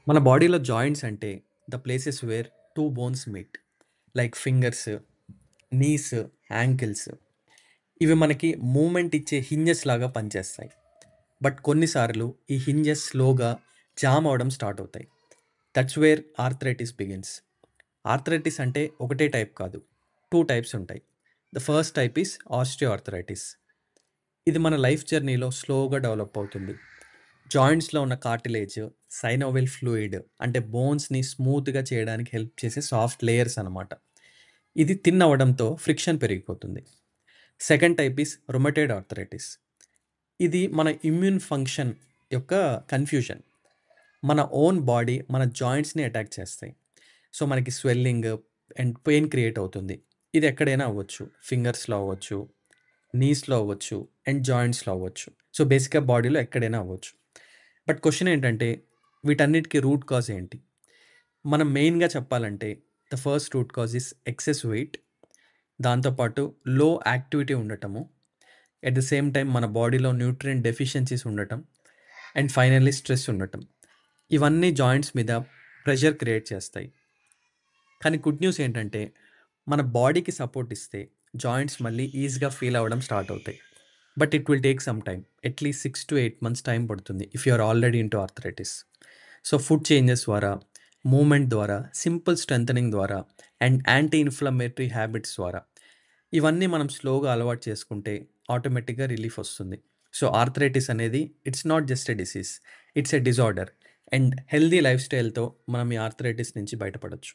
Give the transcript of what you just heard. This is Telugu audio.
మన బాడీలో జాయింట్స్ అంటే the places where two bones meet like fingers, knees, ankles. ఇవి మనకి మూమెంట్ ఇచ్చే హింజెస్ లాగా పనిచేస్తాయి. బట్ కొన్నిసార్లు ఈ హింజెస్ స్లోగా జామ్ అవడం స్టార్ట్ అవుతాయి. That's where arthritis begins. Arthritis అంటే ఒకటే టైప్ కాదు, టూ టైప్స్ ఉంటాయి. The first type is osteo arthritis. ఇది మన లైఫ్ జర్నీలో స్లోగా డెవలప్ అవుతుంది. జాయింట్స్లో ఉన్న కార్టిలేజ్, సైనోవిల్ ఫ్లూయిడ్ అంటే బోన్స్ని స్మూత్గా చేయడానికి హెల్ప్ చేసే సాఫ్ట్ లేయర్స్ అనమాట. ఇది థిన్ అవ్వడంతో ఫ్రిక్షన్ పెరిగిపోతుంది. Second type is rheumatoid arthritis. ఇది మన ఇమ్యూన్ ఫంక్షన్ యొక్క కన్ఫ్యూజన్. మన ఓన్ బాడీ మన జాయింట్స్ని అటాక్ చేస్తాయి. సో మనకి స్వెల్లింగ్ అండ్ పెయిన్ క్రియేట్ అవుతుంది. ఇది ఎక్కడైనా అవ్వచ్చు, ఫింగర్స్లో అవ్వచ్చు, నీస్లో అవ్వచ్చు అండ్ జాయింట్స్లో అవ్వచ్చు. సో బేసిక్గా బాడీలో ఎక్కడైనా అవ్వచ్చు. బట్ క్వశ్చన్ ఏంటంటే వీటన్నిటికీ రూట్ కాజ్ ఏంటి? మనం మెయిన్గా చెప్పాలంటే the first root cause is excess wait, దాంతోపాటు లో యాక్టివిటీ ఉండటము, ఎట్ ద సేమ్ టైం మన బాడీలో న్యూట్రియంట్ డెఫిషియన్సీస్ ఉండటం, అండ్ ఫైనల్లీ స్ట్రెస్ ఉండటం. ఇవన్నీ జాయింట్స్ మీద ప్రెషర్ క్రియేట్ చేస్తాయి. కానీ గుడ్ న్యూస్ ఏంటంటే మన బాడీకి సపోర్ట్ ఇస్తే జాయింట్స్ మళ్ళీ ఈజీగా ఫీల్ అవ్వడం స్టార్ట్ అవుతాయి. But it will take some time, at least 6 to 8 months time పడుతుంది if you are already into arthritis. So food changes ద్వారా, మూమెంట్ ద్వారా, సింపుల్ స్ట్రెంథనింగ్ ద్వారా అండ్ యాంటీ ఇన్ఫ్లమేటరీ హ్యాబిట్స్ ద్వారా ఇవన్నీ మనం స్లోగా అలవాటు చేసుకుంటే ఆటోమేటిక్గా రిలీఫ్ వస్తుంది. సో ఆర్థరైటిస్ అనేది it's not just a disease, it's a disorder. And healthy life స్టైల్తో మనం ఈ ఆర్థరైటిస్ నుంచి బయటపడవచ్చు.